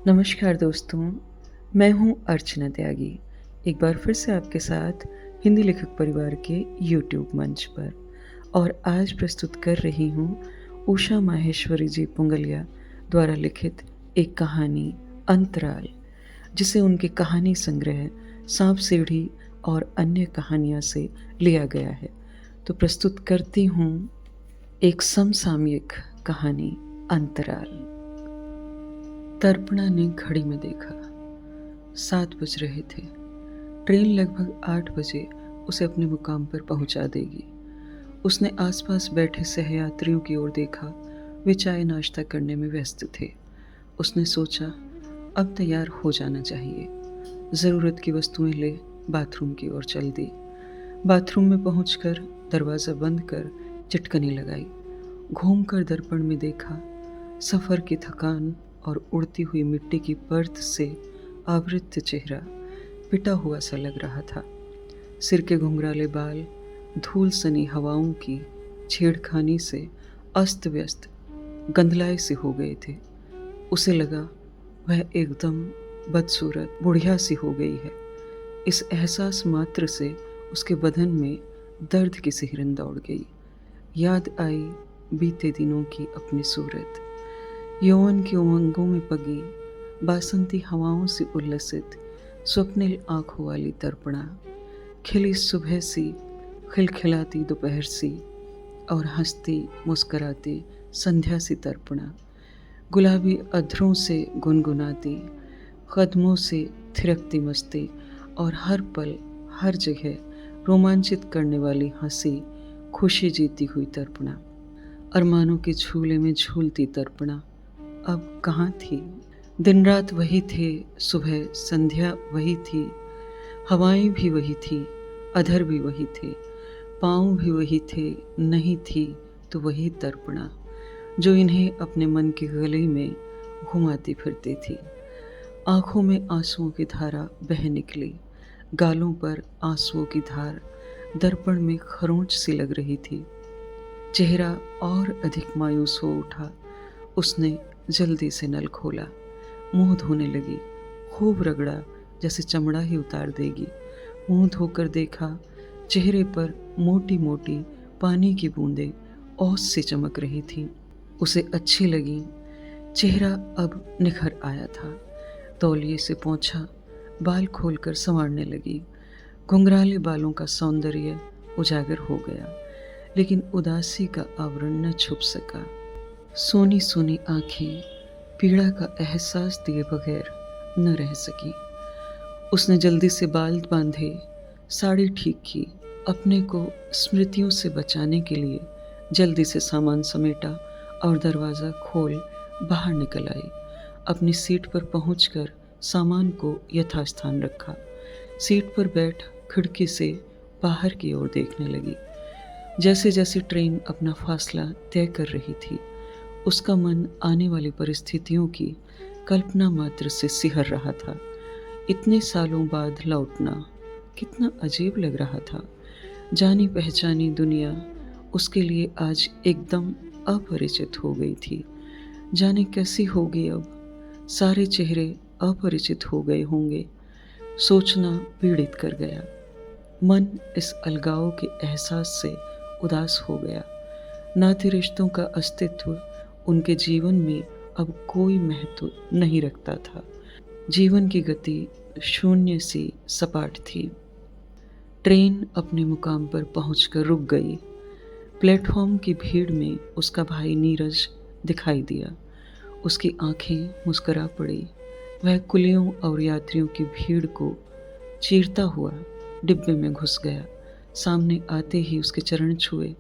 नमस्कार दोस्तों, मैं हूँ अर्चना त्यागी। एक बार फिर से आपके साथ हिंदी लेखक परिवार के यूट्यूब मंच पर और आज प्रस्तुत कर रही हूँ उषा माहेश्वरी जी पुंगलिया द्वारा लिखित एक कहानी अंतराल, जिसे उनके कहानी संग्रह सांप सीढ़ी और अन्य कहानियाँ से लिया गया है। तो प्रस्तुत करती हूँ एक समसामयिक कहानी अंतराल। तर्पणा ने घड़ी में देखा। 7 बज रहे थे। ट्रेन लगभग 8 बजे उसे अपने मुकाम पर पहुंचा देगी। उसने आसपास बैठे सहयात्रियों की ओर देखा। वे चाय नाश्ता करने में व्यस्त थे। उसने सोचा, अब तैयार हो जाना चाहिए। ज़रूरत की वस्तुएं ले बाथरूम की ओर चल दी। बाथरूम में पहुंचकर दरवाज़ा बंद कर चिटकनी लगाई। घूमकर दर्पण में देखा। सफ़र की थकान और उड़ती हुई मिट्टी की परत से आवृत चेहरा पिटा हुआ सा लग रहा था। सिर के घुंघराले बाल धूल सनी हवाओं की छेड़खानी से अस्त व्यस्त गंधलाए से हो गए थे। उसे लगा वह एकदम बदसूरत बुढ़िया सी हो गई है। इस एहसास मात्र से उसके बदन में दर्द की सिहरन दौड़ गई। याद आई बीते दिनों की अपनी सूरत, यौवन की उमंगों में पगी, बासंती हवाओं से उल्लसित स्वप्निल आंखों वाली तर्पणा, खिली सुबह सी, खिलखिलाती दोपहर सी और हंसती मुस्कराती संध्या सी तर्पणा, गुलाबी अधरों से गुनगुनाती, कदमों से थिरकती मस्ती और हर पल हर जगह रोमांचित करने वाली हंसी, खुशी जीती हुई तर्पणा, अरमानों के झूले में झूलती तर्पणा अब कहाँ थी। दिन रात वही थे, सुबह संध्या वही थी, हवाएं भी वही थी, अधर भी वही थे, पाँव भी वही थे। नहीं थी तो वही तर्पणा जो इन्हें अपने मन के गले में घुमाती फिरती थी। आंखों में आंसुओं की धारा बह निकली। गालों पर आंसुओं की धार दर्पण में खरोंच सी लग रही थी। चेहरा और अधिक मायूस हो उठा। उसने जल्दी से नल खोला, मुंह धोने लगी। खूब रगड़ा, जैसे चमड़ा ही उतार देगी। मुंह धोकर देखा, चेहरे पर मोटी मोटी पानी की बूंदें औस से चमक रही थीं। उसे अच्छी लगी। चेहरा अब निखर आया था। तौलिए से पोंछा, बाल खोलकर संवारने लगी। घुंघराले बालों का सौंदर्य उजागर हो गया, लेकिन उदासी का आवरण न छुप सका। सोनी सोनी आंखें पीड़ा का एहसास दिए बगैर न रह सकी। उसने जल्दी से बाल बांधे, साड़ी ठीक की। अपने को स्मृतियों से बचाने के लिए जल्दी से सामान समेटा और दरवाज़ा खोल बाहर निकल आई। अपनी सीट पर पहुंचकर सामान को यथास्थान रखा। सीट पर बैठ खिड़की से बाहर की ओर देखने लगी। जैसे जैसे ट्रेन अपना फासला तय कर रही थी, उसका मन आने वाली परिस्थितियों की कल्पना मात्र से सिहर रहा था। इतने सालों बाद लौटना कितना अजीब लग रहा था। जानी पहचानी दुनिया उसके लिए आज एकदम अपरिचित हो गई थी। जाने कैसी होगी अब। सारे चेहरे अपरिचित हो गए होंगे। सोचना पीड़ित कर गया। मन इस अलगाव के एहसास से उदास हो गया। नाते रिश्तों का अस्तित्व उनके जीवन में अब कोई महत्व नहीं रखता था। जीवन की गति शून्य सी सपाट थी। ट्रेन अपने मुकाम पर पहुंचकर रुक गई। प्लेटफॉर्म की भीड़ में उसका भाई नीरज दिखाई दिया। उसकी आंखें मुस्करा पड़ी। वह कुलियों और यात्रियों की भीड़ को चीरता हुआ डिब्बे में घुस गया। सामने आते ही उसके चरण छुए।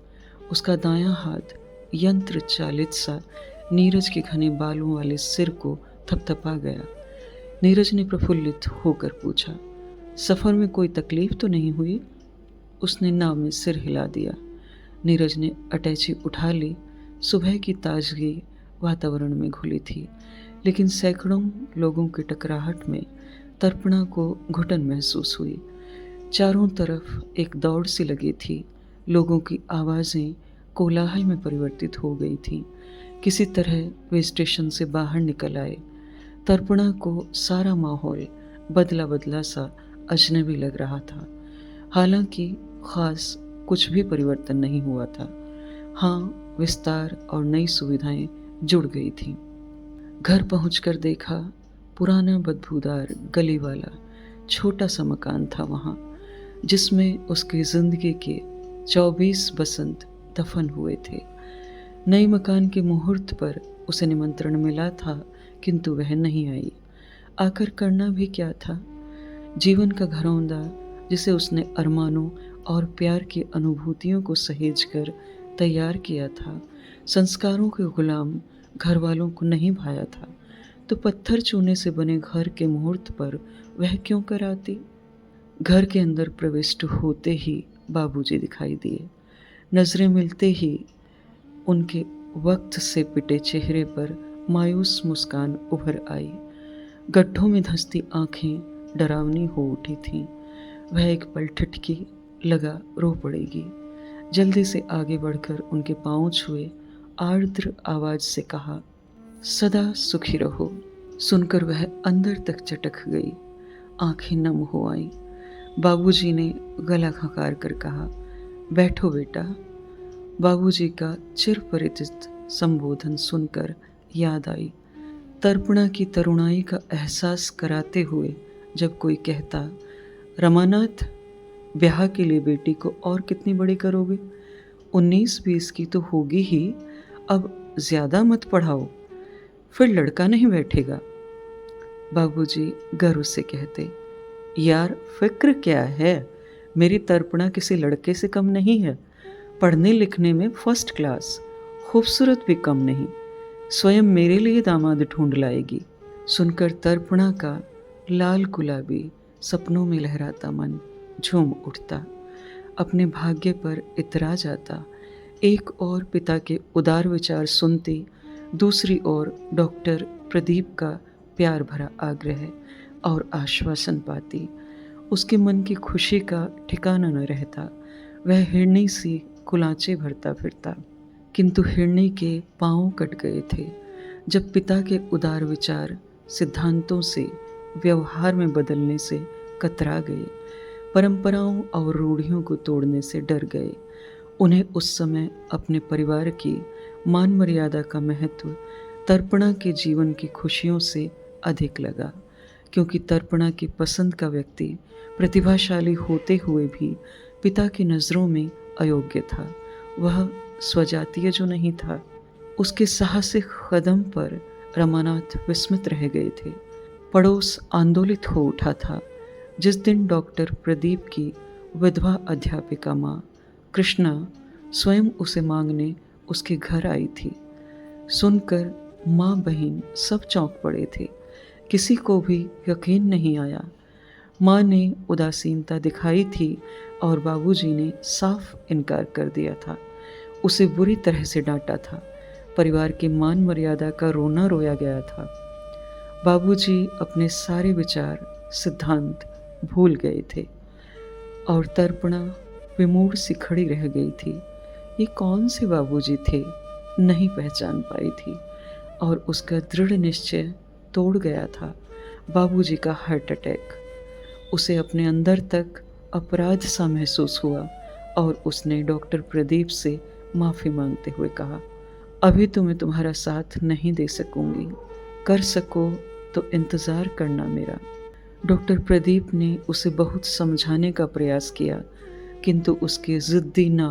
उसका दायां हाथ यंत्र चालित सा नीरज के घने बालों वाले सिर को थपथपा गया। नीरज ने प्रफुल्लित होकर पूछा, सफ़र में कोई तकलीफ तो नहीं हुई? उसने ना में सिर हिला दिया। नीरज ने अटैची उठा ली। सुबह की ताजगी वातावरण में घुली थी, लेकिन सैकड़ों लोगों की टकराहट में तर्पणा को घुटन महसूस हुई। चारों तरफ एक दौड़ सी लगी थी। लोगों की आवाज़ें कोलाहल में परिवर्तित हो गई थीं। किसी तरह वे स्टेशन से बाहर निकल आए। तर्पणा को सारा माहौल बदला बदला सा अजनबी लग रहा था। हालांकि खास कुछ भी परिवर्तन नहीं हुआ था। हाँ, विस्तार और नई सुविधाएं जुड़ गई थीं। घर पहुंचकर देखा, पुराना बदबूदार गली वाला छोटा सा मकान था वहाँ, जिसमें उसकी जिंदगी के 24 बसंत दफन हुए थे। नए मकान के मुहूर्त पर उसे निमंत्रण मिला था, किंतु वह नहीं आई। आकर करना भी क्या था? जीवन का घरौंदा जिसे उसने अरमानों और प्यार की अनुभूतियों को सहेज कर तैयार किया था, संस्कारों के गुलाम घर वालों को नहीं भाया था, तो पत्थर चूने से बने घर के मुहूर्त पर वह क्यों कराती? घर के अंदर प्रविष्ट होते ही बाबूजी दिखाई दिए। नजरें मिलते ही उनके वक्त से पिटे चेहरे पर मायूस मुस्कान उभर आई। गड्ढों में धंसती आंखें डरावनी हो उठी थीं। वह एक पल ठिठकी, लगा रो पड़ेगी। जल्दी से आगे बढ़कर उनके पांव छुए आर्द्र आवाज से कहा, सदा सुखी रहो। सुनकर वह अंदर तक चटक गई, आंखें नम हो आईं। बाबूजी ने गला खकार कर कहा, बैठो बेटा। बाबूजी का चिर परिचित संबोधन सुनकर याद आई तर्पणा की तरुणाई का एहसास कराते हुए जब कोई कहता, रमानाथ, ब्याह के लिए बेटी को और कितनी बड़ी करोगे? 19-20 की तो होगी ही, अब ज्यादा मत पढ़ाओ, फिर लड़का नहीं बैठेगा। बाबूजी गर्व से कहते, यार फिक्र क्या है, मेरी तर्पणा किसी लड़के से कम नहीं है। पढ़ने लिखने में फर्स्ट क्लास, खूबसूरत भी कम नहीं, स्वयं मेरे लिए दामाद ढूंढ लाएगी। सुनकर तर्पणा का लाल गुलाबी सपनों में लहराता मन झूम उठता, अपने भाग्य पर इतरा जाता। एक और पिता के उदार विचार सुनती, दूसरी ओर डॉक्टर प्रदीप का प्यार भरा आग्रह और आश्वासन पाती। उसके मन की खुशी का ठिकाना न रहता। वह हिरनी सी कुलांचे भरता फिरता, किंतु हिरनी के पांव कट गए थे जब पिता के उदार विचार सिद्धांतों से व्यवहार में बदलने से कतरा गए, परंपराओं और रूढ़ियों को तोड़ने से डर गए। उन्हें उस समय अपने परिवार की मान मर्यादा का महत्व तर्पणा के जीवन की खुशियों से अधिक लगा, क्योंकि तर्पणा की पसंद का व्यक्ति प्रतिभाशाली होते हुए भी पिता की नज़रों में अयोग्य था। वह स्वजातीय जो नहीं था। उसके साहसिक कदम पर रमानाथ विस्मित रह गए थे। पड़ोस आंदोलित हो उठा था जिस दिन डॉक्टर प्रदीप की विधवा अध्यापिका माँ कृष्णा स्वयं उसे मांगने उसके घर आई थी। सुनकर माँ बहन सब चौंक पड़े थे। किसी को भी यकीन नहीं आया। माँ ने उदासीनता दिखाई थी और बाबूजी ने साफ इनकार कर दिया था। उसे बुरी तरह से डांटा था। परिवार की मान मर्यादा का रोना रोया गया था। बाबूजी अपने सारे विचार सिद्धांत भूल गए थे और तर्पणा विमूढ़ सी खड़ी रह गई थी। ये कौन से बाबूजी थे, नहीं पहचान पाई थी और उसका दृढ़ निश्चय तोड़ गया था। बाबूजी का हार्ट अटैक। उसे अपने अंदर तक अपराध सा महसूस हुआ और उसने डॉक्टर प्रदीप से माफ़ी मांगते हुए कहा, अभी तो मैं तुम्हारा साथ नहीं दे सकूंगी, कर सको तो इंतज़ार करना मेरा। डॉक्टर प्रदीप ने उसे बहुत समझाने का प्रयास किया, किंतु उसके ज़िद्दी ना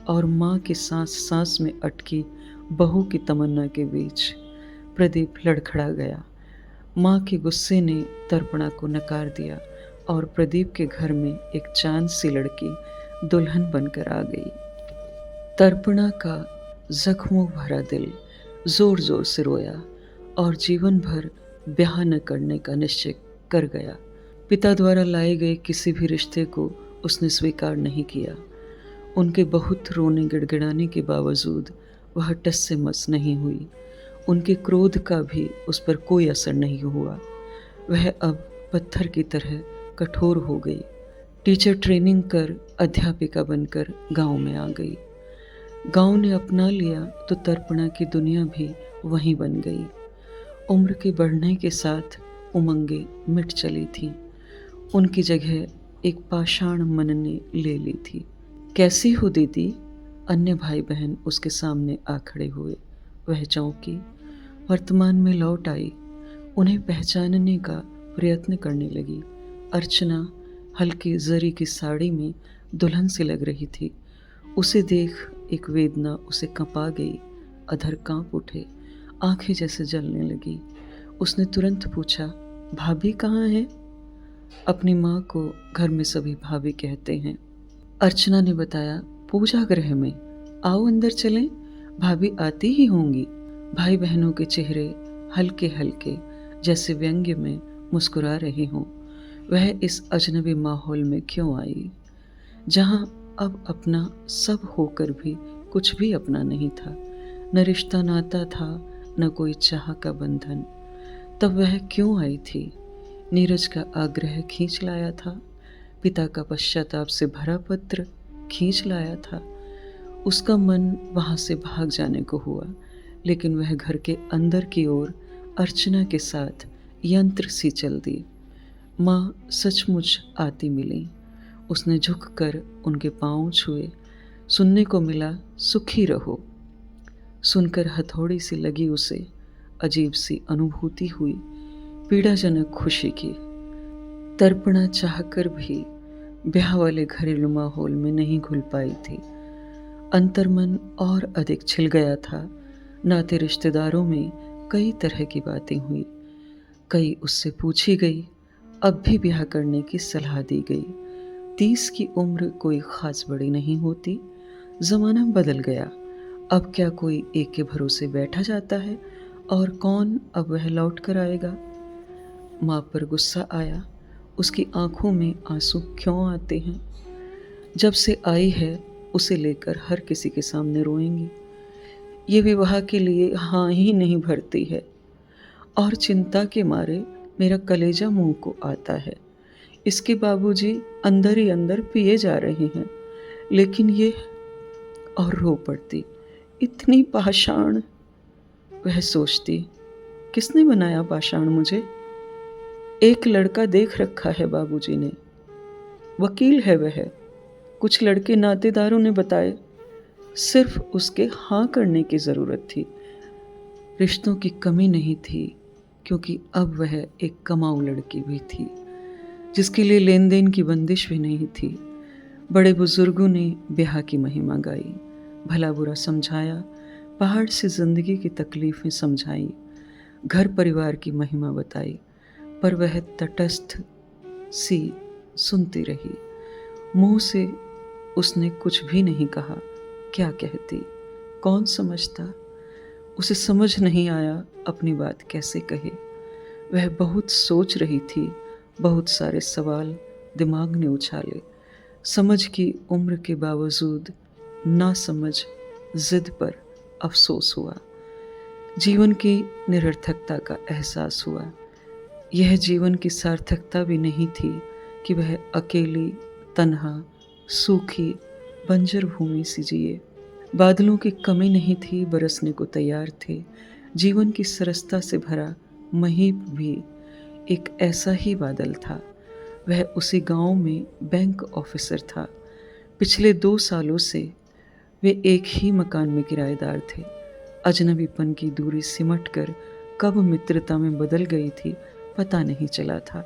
और माँ के सांस सांस में अटकी बहू की तमन्ना के बीच प्रदीप लड़खड़ा गया। माँ के गुस्से ने तर्पणा को नकार दिया और प्रदीप के घर में एक चांद सी लड़की दुल्हन बनकर आ गई। तर्पणा का जख्मों भरा दिल जोर जोर से रोया और जीवन भर ब्याह न करने का निश्चय कर गया। पिता द्वारा लाए गए किसी भी रिश्ते को उसने स्वीकार नहीं किया। उनके बहुत रोने गिड़गिड़ाने के बावजूद वह टस से मस नहीं हुई। उनके क्रोध का भी उस पर कोई असर नहीं हुआ। वह अब पत्थर की तरह कठोर हो गई। टीचर ट्रेनिंग कर अध्यापिका बनकर गांव में आ गई। गांव ने अपना लिया तो तर्पणा की दुनिया भी वहीं बन गई। उम्र के बढ़ने के साथ उमंगें मिट चली थीं। उनकी जगह एक पाषाण मन ने ले ली थी। कैसी हो दीदी? अन्य भाई बहन उसके सामने आ खड़े हुए। वह चौंकी, वर्तमान में लौट आई, उन्हें पहचानने का प्रयत्न करने लगी। अर्चना हल्की जरी की साड़ी में दुल्हन सी लग रही थी। उसे देख एक वेदना उसे कंपा गई। अधर कांप उठे, आंखें जैसे जलने लगी। उसने तुरंत पूछा, भाभी कहाँ है? अपनी माँ को घर में सभी भाभी कहते हैं। अर्चना ने बताया, पूजा गृह में। आओ अंदर चलें, भाभी आती ही होंगी। भाई बहनों के चेहरे हल्के हल्के जैसे व्यंग्य में मुस्कुरा रहे हों। वह इस अजनबी माहौल में क्यों आई, जहाँ अब अपना सब होकर भी कुछ भी अपना नहीं था। न रिश्ता नाता था, न कोई चाह का बंधन। तब वह क्यों आई थी? नीरज का आग्रह खींच लाया था, पिता का पश्चाताप से भरा पत्र खींच लाया था। उसका मन वहां से भाग जाने को हुआ, लेकिन वह घर के अंदर की ओर अर्चना के साथ यंत्र सी चल दी। माँ सचमुच आती मिली। उसने झुककर उनके पांव छुए। सुनने को मिला, सुखी रहो। सुनकर हथौड़ी सी लगी उसे। अजीब सी अनुभूति हुई, पीड़ाजनक खुशी की। तर्पणा चाहकर भी ब्याह वाले घरेलू माहौल में नहीं घुल पाई थी। अंतर्मन और अधिक छिल गया था। नाते रिश्तेदारों में कई तरह की बातें हुई। कई उससे पूछी गई, अब भी ब्याह करने की सलाह दी गई। 30 की उम्र कोई खास बड़ी नहीं होती। जमाना बदल गया। अब क्या कोई एक के भरोसे बैठा जाता है? और कौन अब वह लौट कर आएगा? माँ पर गुस्सा आया। उसकी आंखों में आंसू क्यों आते हैं? जब से आई है उसे लेकर हर किसी के सामने रोएंगी। ये विवाह के लिए हाँ ही नहीं भरती है, और चिंता के मारे मेरा कलेजा मुंह को आता है। इसके बाबूजी अंदर ही अंदर पिए जा रहे हैं, लेकिन ये, और रो पड़ती। इतनी पाषाण। वह सोचती, किसने बनाया पाषाण मुझे? एक लड़का देख रखा है बाबूजी ने, वकील है वह। कुछ लड़के नातेदारों ने बताए। सिर्फ उसके हाँ करने की ज़रूरत थी। रिश्तों की कमी नहीं थी, क्योंकि अब वह एक कमाऊ लड़की भी थी, जिसके लिए लेन देन की बंदिश भी नहीं थी। बड़े बुजुर्गों ने ब्याह की महिमा गाई, भला बुरा समझाया, पहाड़ से ज़िंदगी की तकलीफ़ें समझाई, घर परिवार की महिमा बताई, पर वह तटस्थ सी सुनती रही। मुंह से उसने कुछ भी नहीं कहा। क्या कहती, कौन समझता? उसे समझ नहीं आया अपनी बात कैसे कहे। वह बहुत सोच रही थी, बहुत सारे सवाल दिमाग ने उछाले। समझ की उम्र के बावजूद ना समझ जिद पर अफसोस हुआ। जीवन की निरर्थकता का एहसास हुआ। यह जीवन की सार्थकता भी नहीं थी कि वह अकेली, तन्हा, सूखी, बंजर भूमि सी जिए। बादलों की कमी नहीं थी, बरसने को तैयार थे। जीवन की सरसता से भरा महीप भी एक ऐसा ही बादल था। वह उसी गांव में बैंक ऑफिसर था। पिछले 2 सालों से वे एक ही मकान में किराएदार थे। अजनबीपन की दूरी सिमट कर कब मित्रता में बदल गई थी पता नहीं चला था,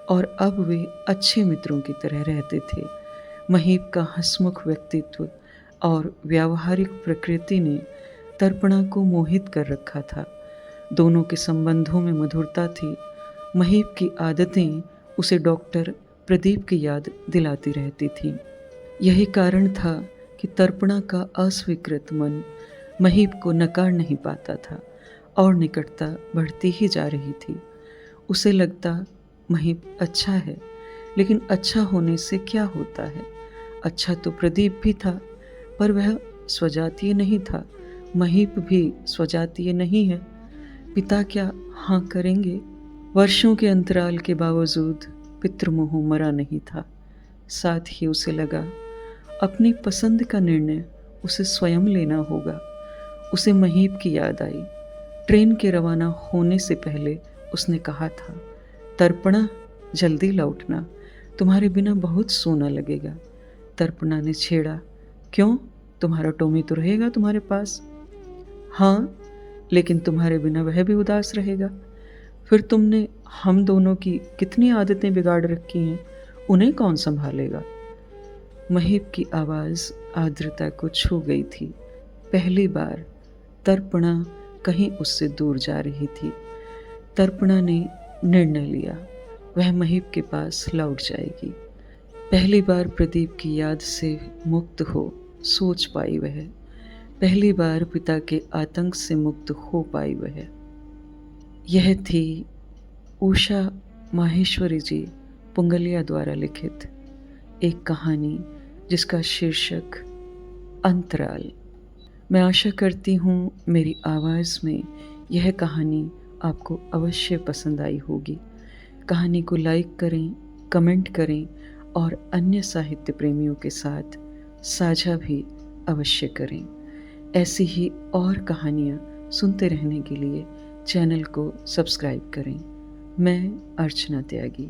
और अब वे अच्छे मित्रों की तरह रहते थे। महीप का हंसमुख व्यक्तित्व और व्यावहारिक प्रकृति ने तर्पणा को मोहित कर रखा था। दोनों के संबंधों में मधुरता थी। महीप की आदतें उसे डॉक्टर प्रदीप की याद दिलाती रहती थीं। यही कारण था कि तर्पणा का अस्वीकृत मन महीप को नकार नहीं पाता था, और निकटता बढ़ती ही जा रही थी। उसे लगता, महीप अच्छा है, लेकिन अच्छा होने से क्या होता है? अच्छा तो प्रदीप भी था, पर वह स्वजातीय नहीं था। महीप भी स्वजातीय नहीं है। पिता क्या हाँ करेंगे? वर्षों के अंतराल के बावजूद पितृमोह मरा नहीं था। साथ ही उसे लगा, अपनी पसंद का निर्णय उसे स्वयं लेना होगा। उसे महीप की याद आई। ट्रेन के रवाना होने से पहले उसने कहा था, तर्पणा जल्दी लौटना, तुम्हारे बिना बहुत सोना लगेगा। तर्पणा ने छेड़ा, क्यों, तुम्हारा टॉमी तो रहेगा तुम्हारे पास। हाँ, लेकिन तुम्हारे बिना वह भी उदास रहेगा। फिर तुमने हम दोनों की कितनी आदतें बिगाड़ रखी हैं, उन्हें कौन संभालेगा। महीप की आवाज़ आर्द्रता को छू गई थी। पहली बार तर्पणा कहीं उससे दूर जा रही थी। तर्पणा ने निर्णय लिया, वह महीप के पास लौट जाएगी। पहली बार प्रदीप की याद से मुक्त हो सोच पाई वह। पहली बार पिता के आतंक से मुक्त हो पाई वह। यह थी उषा माहेश्वरी जी पुंगलिया द्वारा लिखित एक कहानी जिसका शीर्षक अंतराल। मैं आशा करती हूँ मेरी आवाज़ में यह कहानी आपको अवश्य पसंद आई होगी। कहानी को लाइक करें, कमेंट करें और अन्य साहित्य प्रेमियों के साथ साझा भी अवश्य करें। ऐसी ही और कहानियाँ सुनते रहने के लिए चैनल को सब्सक्राइब करें। मैं अर्चना त्यागी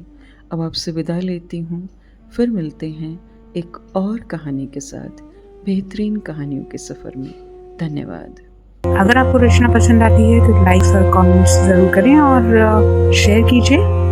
अब आपसे विदा लेती हूँ। फिर मिलते हैं एक और कहानी के साथ बेहतरीन कहानियों के सफ़र में। धन्यवाद। अगर आपको रचना पसंद आती है तो लाइक और कमेंट्स ज़रूर करें और शेयर कीजिए।